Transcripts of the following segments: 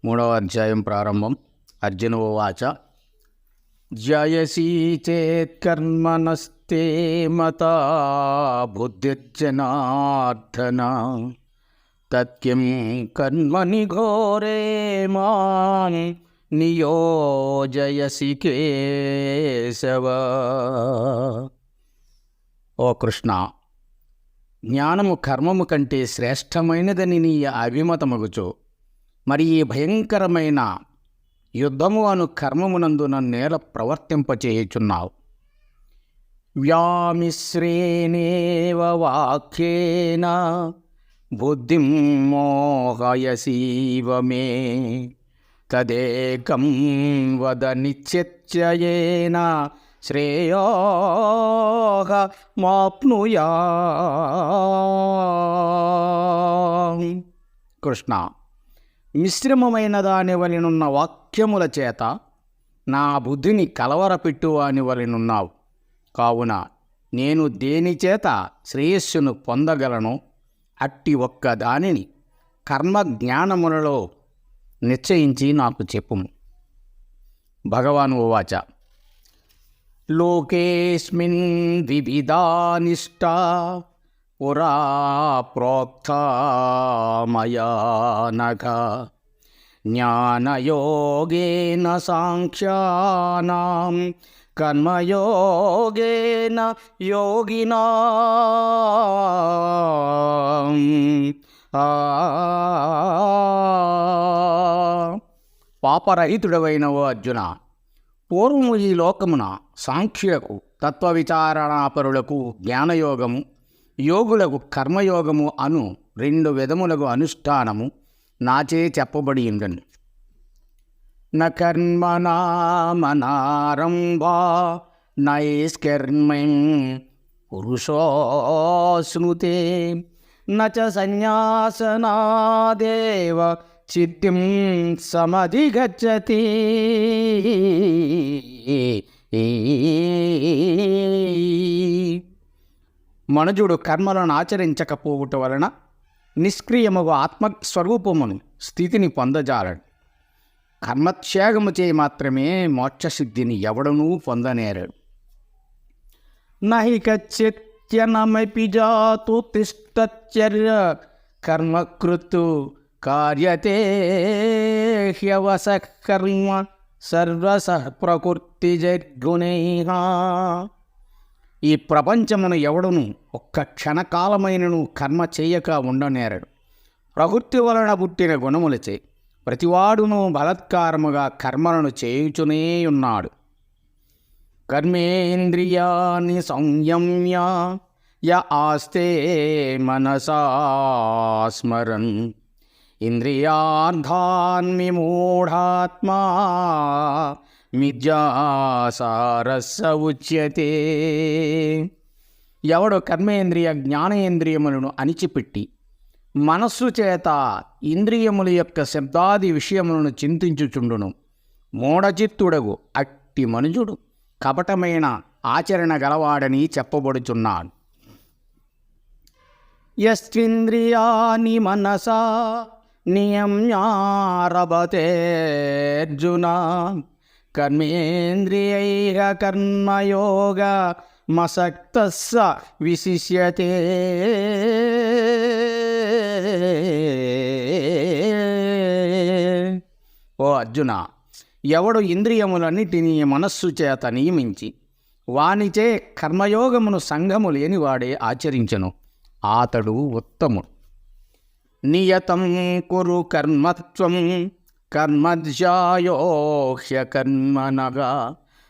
మూడవ అధ్యాయం ప్రారంభం. అర్జున ఉవాచ జయసి చేత్కర్మణస్తే మతా బుద్ధిర్జనార్దన తత్కిం కర్మణి ఘోరే మాం నియోజయసి కేశవ. ఓ కృష్ణ, జ్ఞానము కర్మము కంటే శ్రేష్టమైనదని నీ అభిమతమగుచు మరి ఈ భయంకరమైన యుద్ధము అను కర్మమునందు నన్నేల ప్రవర్తింపచేయుచున్నావు. వ్యామిశ్రేణేవ వాక్యేన బుద్ధిం మోహయసీవ మే తదేకం వద నిశ్చయేన శ్రేయోః మాప్నుయామ్. కృష్ణ, మిశ్రమమైన దాని వలెనున్న వాక్యముల చేత నా బుద్ధిని కలవరపెట్టువాని వలెనున్నావు. కావున నేను దేని చేత శ్రేయస్సును పొందగలను? అట్టి ఒక్క దానిని కర్మజ్ఞానములలో నిశ్చయించి నాకు చెప్పుము. భగవాన్ ఉవాచ లోకేస్మిన్ వివిధా నిష్టా పురా ప్రోక్తా మయా నఘ జ్ఞానయోగేన సాంఖ్యానాం కర్మయోగేన యోగినాం. పాపరహితుడవైన ఓ అర్జున, పూర్వము ఈ లోకమున సాంఖ్యులకు తత్వవిచారణాపరులకు జ్ఞానయోగము, యోగులకు కర్మయోగము అను 2 విధములకు అనుష్ఠానము నాచే చెప్పబడి ఉండను. న కర్మణామనారంభా నైష్కర్మ్యం పురుషోస్నుతే న చ సన్యాసనాదేవ చిత్తిం సమధిగచ్చతి. మనుజుడు కర్మలను ఆచరించకపోవుట వలన నిష్క్రియముగు ఆత్మస్వరూపమును స్థితిని పొందజాలడు. కర్మత్యాగము చే మాత్రమే మోక్షసిద్ధిని ఎవడనూ పొందనేరడు. నహి కచ్చిత్యనమపి జాతు తిష్టచర్య కర్మకృతు కార్యతే హ్యవసః కర్మ సర్వసః ప్రకృతిజద్గుణైః. ఈ ప్రపంచమును ఎవడును ఒక్క క్షణకాలమైనను కర్మ చేయక ఉండనేరడు. ప్రకృతి వలన పుట్టిన గుణములచే ప్రతివాడును బలత్కారముగా కర్మలను చేయుచునే ఉన్నాడు. కర్మేంద్రియాణి సంయమ్య య ఆస్తే మనసా స్మరన్ ఇంద్రియార్థాన్ విమూఢాత్మా మిథ్యాసారస్స ఉచ్యతే. ఎవడు కర్మేంద్రియ జ్ఞానేంద్రియములను అణిచిపెట్టి మనస్సు చేత ఇంద్రియముల యొక్క శబ్దాది విషయములను చింతించుచుండును మూఢచిత్తుడగు అట్టి మనుజుడు కపటమైన ఆచరణ గలవాడని చెప్పబడుచున్నాడు. యస్త్వింద్రియాణి మనసా నియమ్యారభతేర్జున కర్మేంద్రియైః కర్మయోగ మసక్తస్స విశిష్యతే. ఓ అర్జున, ఎవడు ఇంద్రియములన్నిటినీ మనస్సు చేత నియమించి వానిచే కర్మయోగమును సంఘము లేనివాడే ఆచరించెను అతడు ఉత్తముడు. నియతం కురు కర్మత్వం కర్మధ్యాయోహ్యకర్మణగా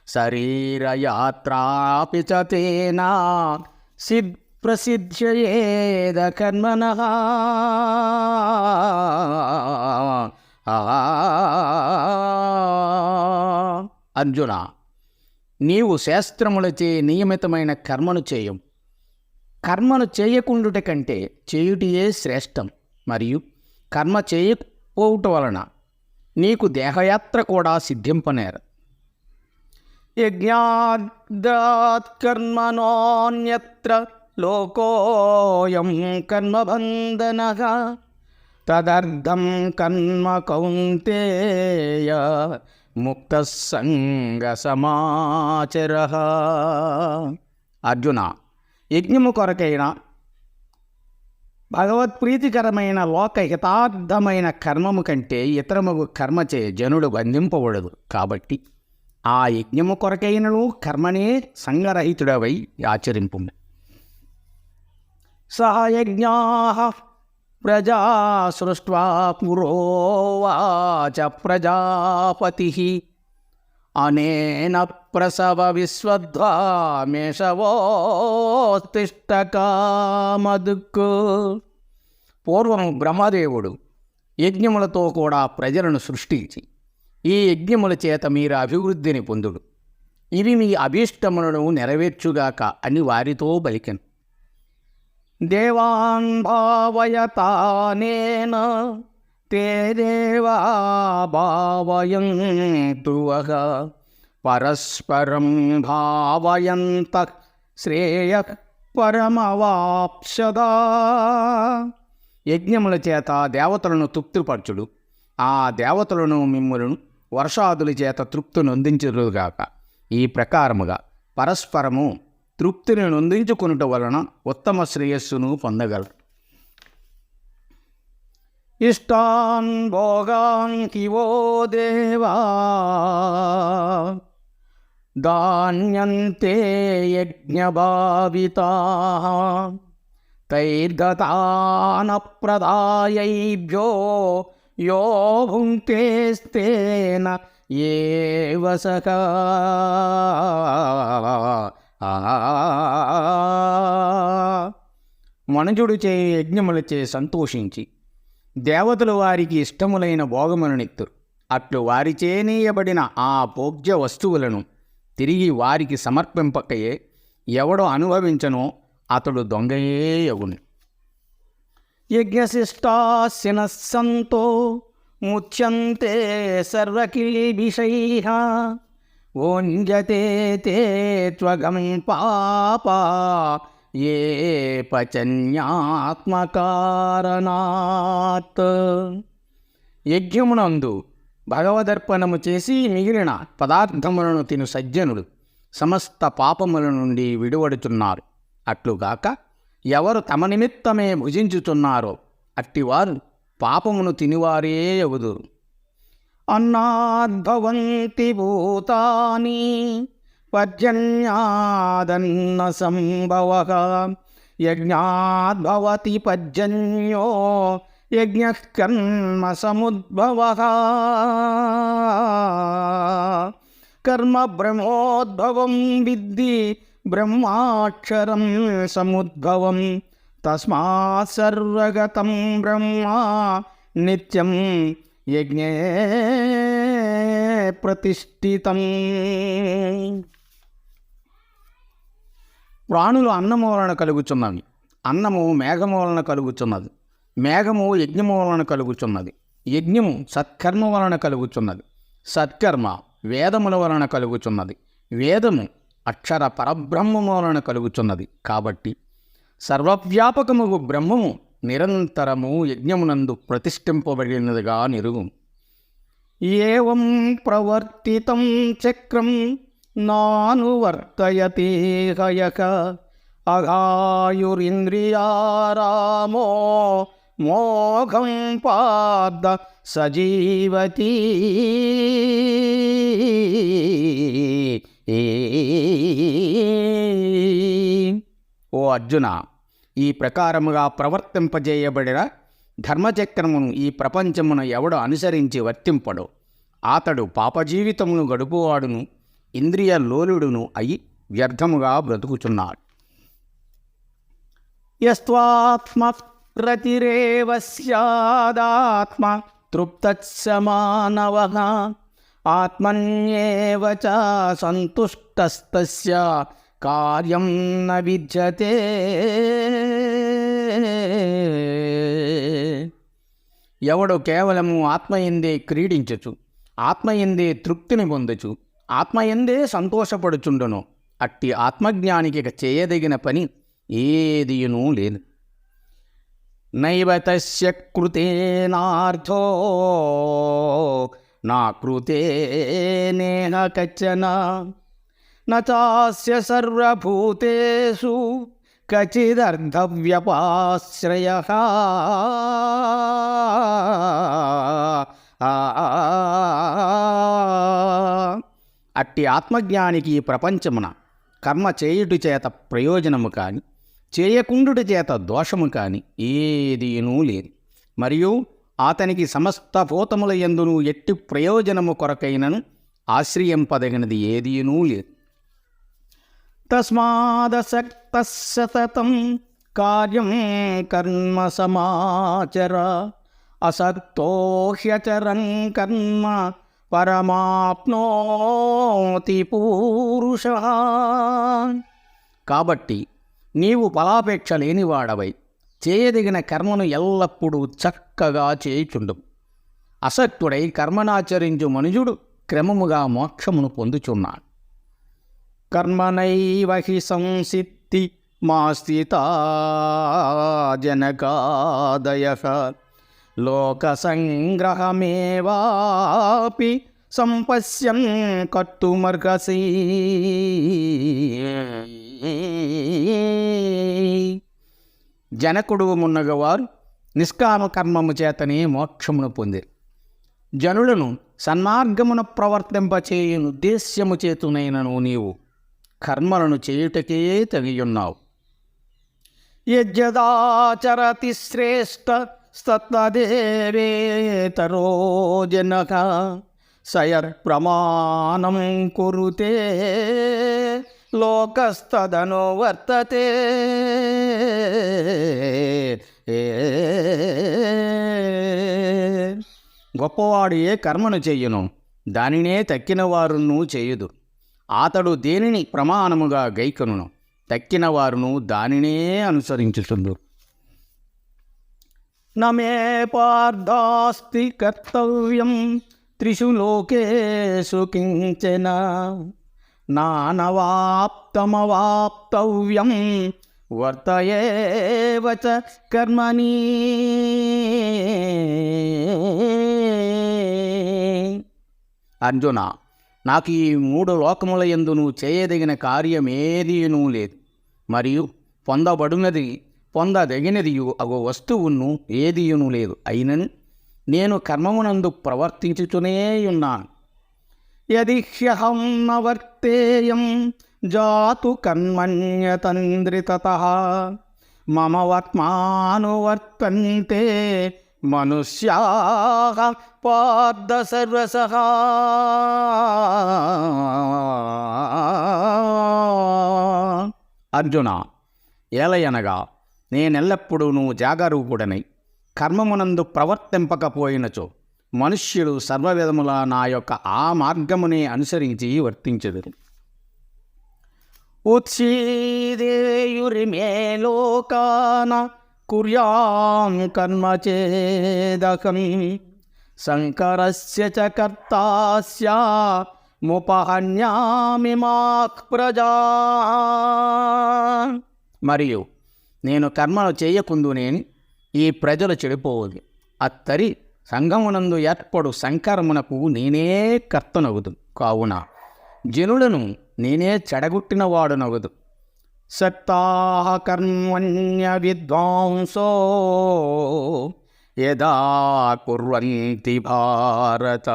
శరీరయాత్రాపి చ తేనా ప్రసిద్ధ్యేద కర్మణః. అర్జున, నీవు శాస్త్రములచే నియమితమైన కర్మను చేయు. కర్మను చేయకుండుట కంటే చేయుటియే శ్రేష్టం. మరియు కర్మ చేయకపోవుట వలన నీకు దేహయాత్ర కూడా సిద్ధింపనేర. యజ్ఞాద్ కర్మణోన్యత్ర లోకోయం కర్మబంధనః తదర్థం కర్మ కౌంతేయ ముక్తః సంగ సమాచరః. అర్జున, యజ్ఞము కొరకైన భగవత్ప్రీతికరమైన లోకహితార్థమైన కర్మము కంటే ఇతరము కర్మచే జనుడు బంధింపబడదు. కాబట్టి ఆ యజ్ఞము కొరకైనను కర్మనే సంగరహితుడవై ఆచరింపు. సహ యజ్ఞాః ప్రజా సృష్ట్వా పురోవాచ ప్రజాపతిః అనేన ప్రసవ విశ్వధ్వామేషవోత్తిష్ట కామదుక్. పూర్వము బ్రహ్మదేవుడు యజ్ఞములతో కూడా ప్రజలను సృష్టించి ఈ యజ్ఞముల చేత మీరు అభివృద్ధిని పొందుడు, ఇవి మీ అభీష్టములను నెరవేర్చుగాక అని వారితో పలికెను. దేవాన్ భావయతానేన తే దేవా భావయంతు వః పరస్పరం భావయంతః శ్రేయః పరమవాప్స్యదా. యజ్ఞముల చేత దేవతలను తృప్తిపరచుడు, ఆ దేవతలను మిమ్ములను వర్షాదుల చేత తృప్తి నొందించుదుగాక. ఈ ప్రకారముగా పరస్పరము తృప్తిని నొందించుకొనుట వలన ఉత్తమ శ్రేయస్సును పొందగలరు. ఇష్టాన్ భోగాన్ కివో దేవా దాన్యంతే యజ్ఞభావితాః తైర్గతాన ప్రదాయైభ్యో యో భుంక్తేస్తేన ఏవ సఖ. మనుజుడు చే యజ్ఞములచే సంతోషించి దేవతలు వారికి ఇష్టములైన భోగములనిత్తురు. అట్లు వారిచే నీయబడిన ఆ భోగ్య వస్తువులను తిరిగి వారికి సమర్పింపకయే ఎవడు అనుభవించనో అతడు దొంగయే యగును. యజ్ఞశిష్టాస్సినః సంతో ముచ్యంతే సర్వకిల్బిషైః ఓంజతే తే త్వగం పాపా ఏ పచన్యాత్మకారణాత్. యజ్ఞమునందు భగవదర్పణము చేసి మిగిలిన పదార్థములను తిను సజ్జనుడు సమస్త పాపముల నుండి విడువడుచున్నారు. అట్లుగాక ఎవరు తమ నిమిత్తమే భుజించుచున్నారో అట్టివారు పాపమును తినివారే యగుదురు. అన్నాద్భవంతి భూతాని పర్జన్యాదన్న సంభవః యజ్ఞాద్భవతి పర్జన్యో యజ్ఞః కర్మ సముద్భవః. కర్మ బ్రహ్మోద్భవం విద్ధి బ్రహ్మాక్షరం సముద్భవం తస్మాత్ సర్వగతం బ్రహ్మ నిత్యం యజ్ఞే ప్రతిష్ఠితం. ప్రాణులు అన్నము వలన కలుగుచున్నవి, అన్నము మేఘము వలన కలుగుచున్నది, మేఘము యజ్ఞము వలన కలుగుచున్నది, యజ్ఞము సత్కర్మ వలన కలుగుచున్నది, సత్కర్మ వేదముల వలన కలుగుచున్నది, వేదము అక్షర పరబ్రహ్మము వలన కలుగుచున్నది. కాబట్టి సర్వవ్యాపకముగు బ్రహ్మము నిరంతరము యజ్ఞమునందు ప్రతిష్ఠింపబడినదిగా నిరుగు. ఏవం ప్రవర్తితం చక్రం నానువర్తయతే హయక అఘాయురింద్రియారామో మోఘం పాద సజీవతి. ఓ అర్జున, ఈ ప్రకారముగా ప్రవర్తింపజేయబడిన ధర్మచక్రమును ఈ ప్రపంచమును ఎవడు అనుసరించి వర్తింపడో అతడు పాపజీవితమును గడుపువాడును ఇంద్రియ లోలుడును అయి వ్యర్థముగా బ్రతుకుచున్నాడు. యస్త్వాత్మ రతిరేవ స్యాదాత్మ తృప్తస్సమానవః ఆత్మన్యేవ చ సంతుష్టస్తస్య కార్యం న విద్యతే. ఎవడు కేవలము ఆత్మయందే క్రీడించుచు ఆత్మయందే తృప్తిని పొందుచు ఆత్మయందే సంతోషపడుచుండును అట్టి ఆత్మజ్ఞానికి చేయదగిన పని ఏదియునూ లేదు. నైవ తస్య కృతేనార్థో నా కృతే నేహ కచ్చన న చాస్య సర్వభూతేషు కచిదర్థవ్యపాశ్రయః. అట్టి ఆత్మజ్ఞానికి ఈ ప్రపంచమున కర్మ చేయుటి చేత ప్రయోజనము కాని చేయకుండుటి చేత దోషము కాని ఏదీనూ లేదు. మరియు అతనికి సమస్త భూతముల యందును ఎట్టి ప్రయోజనము కొరకైనను ఆశ్రయింపదగినది ఏదీనూ లేదు. తస్మాదసక్తః సతతం కార్యం కర్మ సమాచర అసక్తో హ్యచరన్ కర్మ పరమాప్నోతి పూరుషః. కాబట్టి నీవు ఫలాపేక్ష లేనివాడవై చేయదగిన కర్మను ఎల్లప్పుడూ చక్కగా చేయుచుండు. అసక్తుడై కర్మనాచరించు మనుజుడు క్రమముగా మోక్షమును పొందుచున్నాడు. కర్మనైవ హి సంసిద్ధి మాస్థితా జనకాదయః లోక సంగ్రహమేవాపి సంపశ్యన్ కర్తుమర్హసి. జనకుడు మున్నగవారు నిష్కామ కర్మము చేతనే మోక్షమును పొందిరి. జనులను సన్మార్గమున ప్రవర్తింపచేయును ఉద్దేశ్యము చేతునైనను నీవు కర్మలను చేయుటకే తగియున్నావు. యజ్జదాచరతి శ్రేష్ఠ తత్తదేవేతరో జనః సయర్ ప్రమాణం కురుతే లోకస్తదను వర్తతే. గొప్పవాడు ఏ కర్మను చెయ్యును దానినే తక్కిన వారును చేయుదు. అతడు దేనిని ప్రమాణముగా గైకొనును తక్కిన వారును దానినే అనుసరించుచుండు. నమే పార్థాస్తి కర్తవ్యం త్రిషు లోకేషు కించన నానవాప్తమవాప్తవ్యం వర్తయేవ చ కర్మణి. అర్జున, నాకు ఈ 3 లోకముల యందును చేయదగిన కార్యమేదీనూ లేదు, మరియు పొందబడునది పొందదగినదియు అగో వస్తువును ఏదీయును లేదు. అయినను నేను కర్మమునందు ప్రవర్తించుచునే ఉన్నాను. యది హ్యహం న వర్తేయం జాతు కర్మణ్యతంద్రితతః మమ వర్త్మానువర్తంతే మనుష్యాః పార్థ సర్వశః. అర్జున, ఏలయనగా నేనెల్లప్పుడూ జాగరూకుడనై కర్మమునందు ప్రవర్తింపకపోయినచో మనుష్యుడు సర్వవిధముల నా యొక్క ఆ మార్గమునే అనుసరించి వర్తించెదరు. ఉత్సీదేయురిమే లోకాన కుర్యాం కర్మ చేదకం శంకరస్య చ కర్తాస్య ముపహన్యామి మాః ప్రజా. మరియు నేను కర్మలు చేయకుందునేని ఈ ప్రజలు చెడిపోవదు. అత్తరి సంఘమునందు ఏర్పడు సంకరమునకు నేనే కర్తనగుదు. కావున జనులను నేనే చెడగొట్టినవాడునగుదు. సక్తాః కర్మణ్య విద్వాంసో యదా కుర్వంతి భారత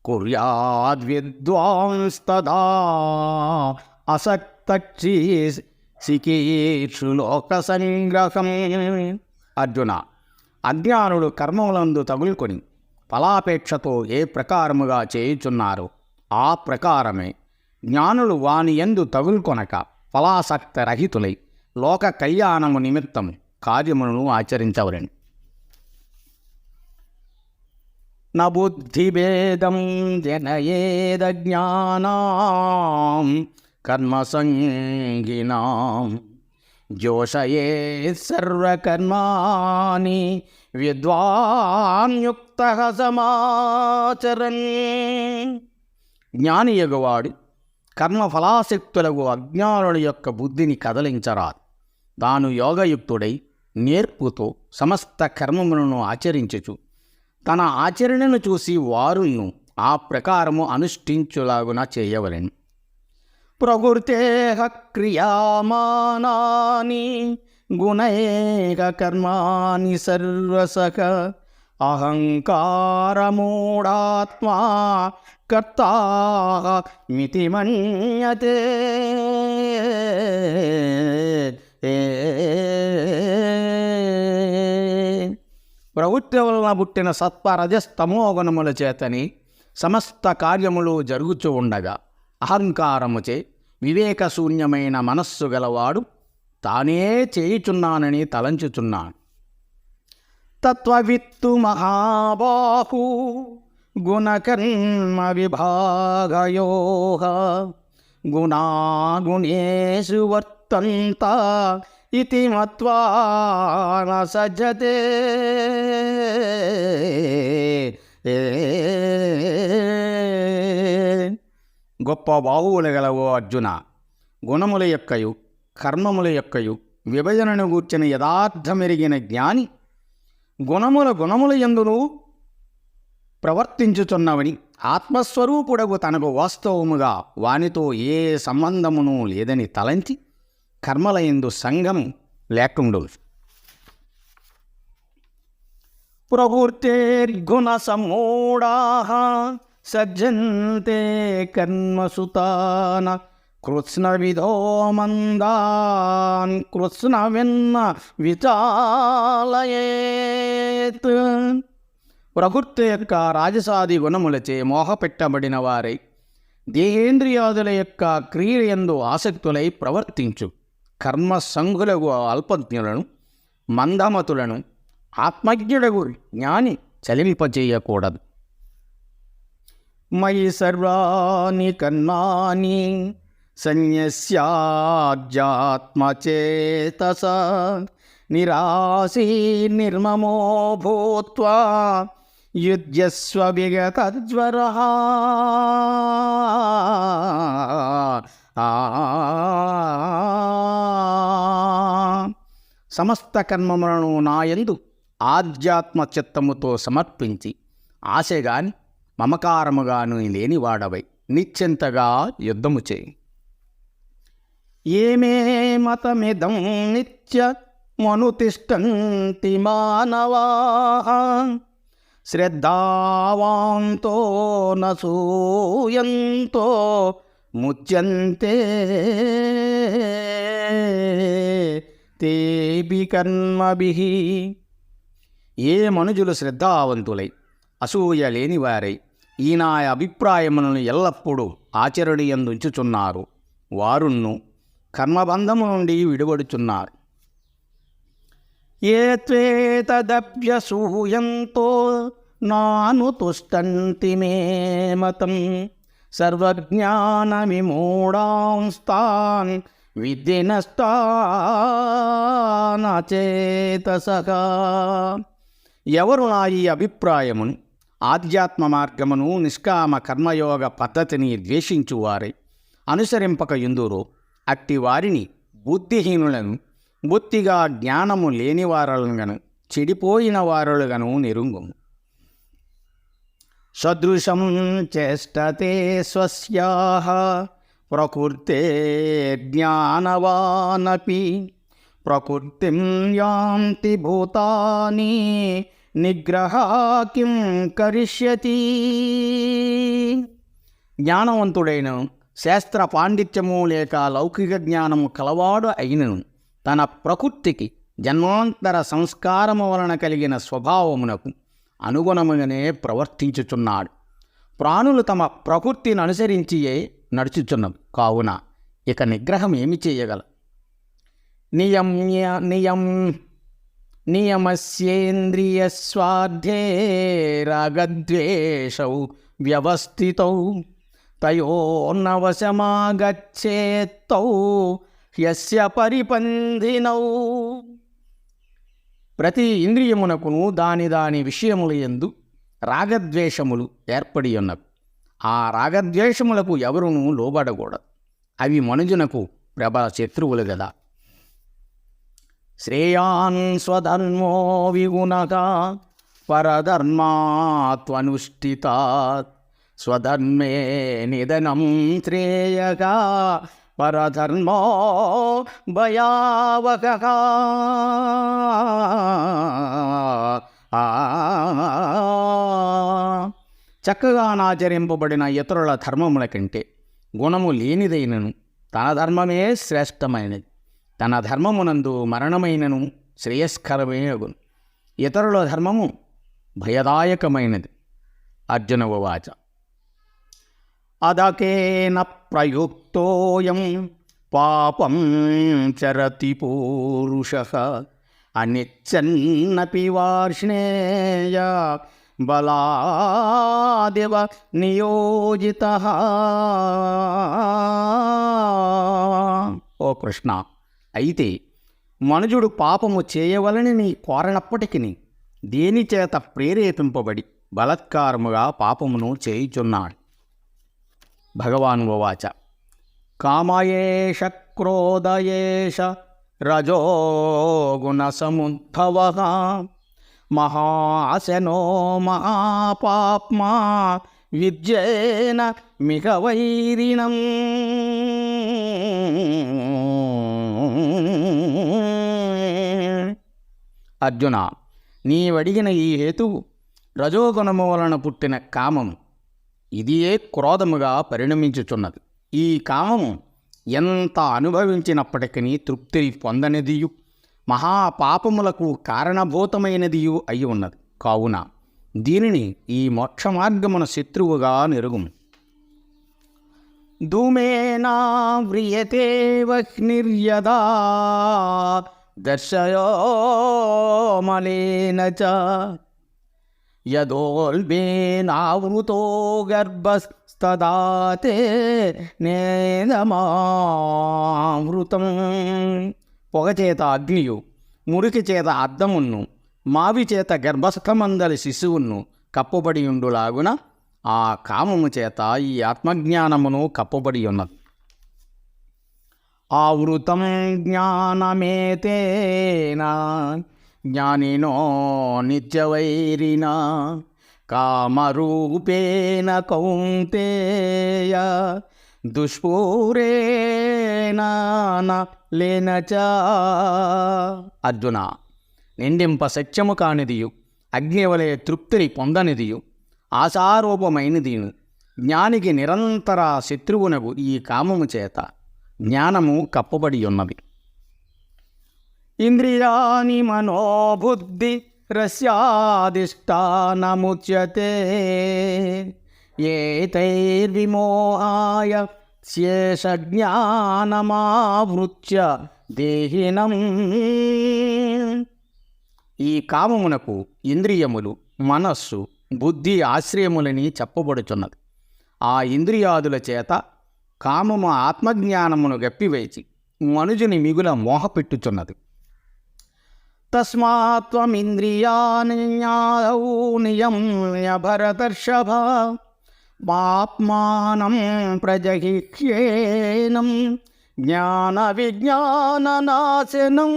కుర్యాద్విద్వాంస్తదా అసక్తీషు లోక సంగ్రహం. అర్జున, అజ్ఞానులు కర్మములందు తగులుకొని ఫలాపేక్షతో ఏ ప్రకారముగా చేయుచున్నారో ఆ ప్రకారమే జ్ఞానులు వాని యందు తగులుకొనక ఫలాసక్త రహితులై లోక కళ్యాణము నిమిత్తము కార్యములను ఆచరించవలను. న బుద్ధిభేదం జనయేదజ్ఞానాం కర్మసంగినాం జోషయేత్ సర్వకర్మాణి విద్వాన్ యుక్తః సమాచరన్. జ్ఞానియగువాడు కర్మఫలాసక్తులకు అజ్ఞానుల యొక్క బుద్ధిని కదలించరాదు. తాను యోగయుక్తుడై నేర్పుతో సమస్త కర్మములను ఆచరించుచు తన ఆచరణను చూసి వారును ఆ ప్రకారము అనుష్ఠించులాగున చేయవలెను. ప్రకృతేః క్రియామానాని గుణైక కర్మాణి సర్వసః అహంకారమూఢాత్మా కర్తామితి మన్యతే. ప్రవృత్తి వలన పుట్టిన సత్వరజస్తమో గుణముల చేతని సమస్త కార్యములు జరుగుచూ ఉండగా అహంకారముచే వివేకశూన్యమైన మనస్సు గలవాడు తానే చేయుచున్నానని తలంచుచున్నాడు. తత్వవిత్తు మహాబాహు గుణకర్మ విభాగయోః గుణాగుణేషు వర్తంత ఇతి మత్వా న సజ్జతే. గొప్ప బాహువులు గలవో అర్జున, గుణముల యొక్కయు కర్మముల యొక్కయు విభజనను గూర్చిన యథార్థమెరిగిన జ్ఞాని గుణముల యందును ప్రవర్తించుచున్నవని ఆత్మస్వరూపుడగు తనకు వాస్తవముగా వానితో ఏ సంబంధమును లేదని తలంచి కర్మల యందు సంగం లేకుండు. ప్రవృత్తేర్గుణ సమూఢాః సజ్జంతే కర్మసుతాన కృత్స్నవిధో మందాన్ కృత్స్నవిన్న విచాలయేత్. ప్రకృతి యొక్క రాజసాది గుణములచే మోహపెట్టబడిన వారై దేహేంద్రియాదుల యొక్క క్రియయందు ఆసక్తులై ప్రవర్తించు కర్మసంగులకు అల్పజ్ఞులను మందమతులను ఆత్మజ్ఞుడగు జ్ఞాని చలింపచేయకూడదు. మయి సర్వాణి కర్మాణి సన్యస్యాధ్యాత్మచేతస నిరాశీ నిర్మమో భూత్వా యుధ్యస్వ విగతజ్వరః. సమస్త కర్మములను నాయందు ఆధ్యాత్మ చిత్తముతో సమర్పించి ఆశగాని మమకారముగాను లేనివాడవై నిశ్చింతగా యుద్ధము చేయి. ఏమే మతమిదం నిత్య మనుతిష్టంతి మానవాః శ్రద్ధావాంతో నసూయంతో ముచ్యంతే తేభి కర్మభిః. ఏ మనుజులు శ్రద్ధావంతులై అసూయ లేనివారై ఈ నా అభిప్రాయములను ఎల్లప్పుడూ ఆచరణయందుంచుచున్నారు వారును కర్మబంధము నుండి విడువడుచున్నారు. ఏ త్వేతదభ్యసూయంతో నానుతుష్టంతి మే మతం సర్వజ్ఞానవిమూఢాంస్తాన్ విద్ధి నష్టాన చేతసః. ఎవరు నా ఈ అభిప్రాయమును ఆధ్యాత్మ మార్గమును నిష్కామ కర్మయోగ పద్ధతిని ద్వేషించువారై అనుసరింపక యుందురో అట్టి వారిని బుద్ధిహీనులను బొత్తిగా జ్ఞానము లేనివారులను చెడిపోయిన వారులుగాను నిరుంగుము. సదృశం చేష్టతే స్వస్యాః ప్రకృతే జ్ఞానవానపి ప్రకృతిం యాంతి భూతాని నిగ్రహ కిం కరిష్యతి. జ్ఞానవంతుడైన శాస్త్ర పాండిత్యము లేక లౌకిక జ్ఞానము కలవాడు అయినను తన ప్రకృతికి జన్మాంతర సంస్కారము వలన కలిగిన స్వభావమునకు అనుగుణముగానే ప్రవర్తించుచున్నాడు. ప్రాణులు తమ ప్రకృతిని అనుసరించియే నడుచుచున్నవి కావున ఇక నిగ్రహం ఏమి చేయగల. నియమస్యేంద్రియ స్వార్థే రాగద్వేషౌ వ్యవస్థితౌ తయోర్నవశమాగచ్చేత్తౌ యస్య పరిపంధినౌ. ప్రతి ఇంద్రియమునకును దాని దాని విషయముల యందు రాగద్వేషములు ఏర్పడి ఉన్నవి. ఆ రాగద్వేషములకు ఎవరునూ లోబడకూడదు. అవి మనుజునకు ప్రబల శత్రువులు గదా. శ్రేయాన్ స్వధర్మో విగుణగా పరధర్మాత్వనుష్ఠితాత్ స్వధర్మే నిధనం శ్రేయగా పరధర్మో భయావహః. చక్కగా ఆచరింపబడిన ఇతరుల ధర్మముల కంటే గుణము లేనిదైనను తన ధర్మమే శ్రేష్టమైనది. తన ధర్మమునందు మరణమైనను శ్రేయస్కరమే అగును. ఇతరుల ధర్మము భయదాయకమైనది. అర్జున ఉవాచ అదకేన ప్రయుక్తోయం పాపం చరతి పూరుషః అనిచ్చన్నపి వార్ష్ణేయ బలాదివ నియోజితః. ఓ కృష్ణ, అయితే మనుజుడు పాపము చేయవలనని కోరనప్పటికీ దేనిచేత ప్రేరేపింపబడి బలత్కారముగా పాపమును చేయుచున్నాడు. భగవాన్ ఉవాచ కామయేష క్రోధయేష రజోగుణసముద్భవః మహాశనో మహాపాప్మా విద్యేన మిహ వైరిణం. అర్జున, నీవడిగిన ఈ హేతువు రజోగుణము వలన పుట్టిన కామము. ఇదియే క్రోధముగా పరిణమించుచున్నది. ఈ కామము ఎంత అనుభవించినప్పటికీ తృప్తిని పొందనిదియు మహాపాపములకు కారణభూతమైనదియు అయి ఉన్నది. కావున దీనిని ఈ మోక్ష మార్గమున శత్రువుగా నెరుగుము. ధూమేనా వ్రియతే వహ్నిర్యదా దర్శయో మలేన చ యదోల్బేనావృతో గర్భస్తదాతే నేదమావృతం. పొగచేత అగ్నియు, మురికి చేత అద్దమును, మావి చేత గర్భస్థమందలి శిశువును కప్పబడి ఉండులాగున ఆ కామము చేత ఈ ఆత్మజ్ఞానమును కప్పబడి ఉన్నది. ఆవృతం జ్ఞానమేతేనా జ్ఞానినో నిత్యవైరిణ కామరూపేణ కౌంతేయ దుష్పూరేణ లేనచ. అర్జున, నిందింప సత్యము కానిదియు అగ్నివలే తృప్తిని పొందనిదియు ఆశారూపమైనదియు జ్ఞానికి నిరంతర శత్రువునకు ఈ కామము చేత జ్ఞానము కప్పబడి ఉన్నది. ఇంద్రియాణి మనోబుద్ధి రస్యాధిష్టానముచ్యతే ఏతైర్విమోహాయ శేషజ్ఞానమావృత్య దేహినం. ఈ కామమునకు ఇంద్రియములు, మనస్సు, బుద్ధి ఆశ్రయములని చెప్పబడుచున్నది. ఆ ఇంద్రియాదుల చేత కామము ఆత్మజ్ఞానమును గప్పివేచి మనుజుని మిగుల మోహపెట్టుచున్నది. తస్మాత్వమింద్రియాణ్యాదౌ నియమ్య భరతర్షభ మాప్మానం ప్రజహిష్యేనం జ్ఞాన విజ్ఞాననాశనం.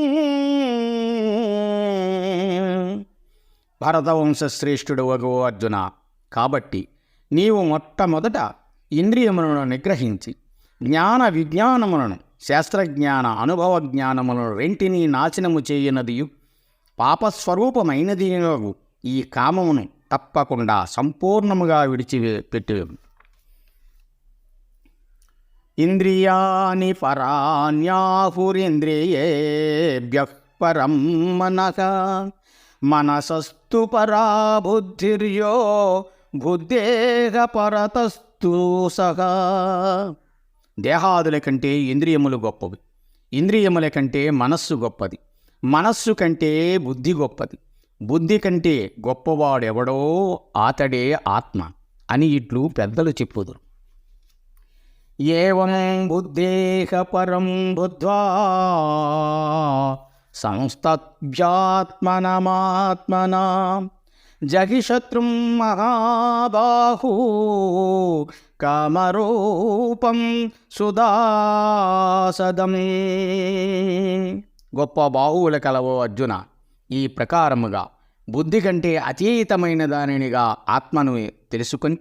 భరతవంశశ్రేష్ఠుడు వగు అర్జున, కాబట్టి నీవు మొట్టమొదట ఇంద్రియములను నిగ్రహించి జ్ఞాన విజ్ఞానములను, శాస్త్రజ్ఞాన అనుభవ జ్ఞానములను రెంటినీ నాశనము చేయనదియు పాపస్వరూపమైనది ఈ కామమును తప్పకుండా సంపూర్ణముగా విడిచిపెట్టు. ఇంద్రియాణి పరాణ్యాహురింద్రియేభ్యః పరం మనః మనసస్తు పరా బుద్ధిర్యో బుద్ధేహ పరతస్తు సహా. దేహాదుల కంటే ఇంద్రియములు గొప్పవి, ఇంద్రియముల కంటే మనస్సు గొప్పది, మనస్సు కంటే బుద్ధి గొప్పది, బుద్ధి కంటే గొప్పవాడెవడో ఆతడే ఆత్మ అని ఇట్లు పెద్దలు చెప్పుదురు. ఏవం బుద్ధేహ పరం బుద్ధ్వా సంస్తభ్యాత్మనమాత్మనా జగిశత్రుం మహాబాహూ కామరూపం సుదాసదం. గొప్ప బాహువుల కలవో అర్జున. ఈ ప్రకారముగా బుద్ధి కంటే అతీతమైన దానినిగా ఆత్మను తెలుసుకొని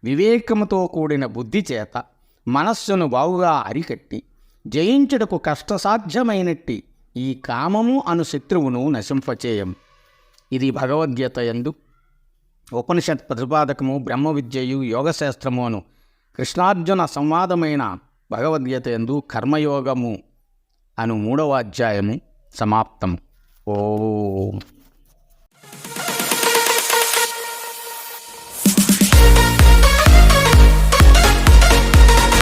వివేకముతో కూడిన బుద్ధి చేత మనస్సును బాగుగా అరికట్టి జయించుటకు కష్టసాధ్యమైనట్టి ఈ కామము అను శత్రువును నశింపచేయం. ఇది భగవద్గీత యందు ఉపనిషత్ ప్రతిపాదకము బ్రహ్మ విద్యయు యోగశాస్త్రము అను కృష్ణార్జున సంవాదమైన భగవద్గీత యందు కర్మయోగము అను 3వ అధ్యాయము సమాప్తము. ఓం.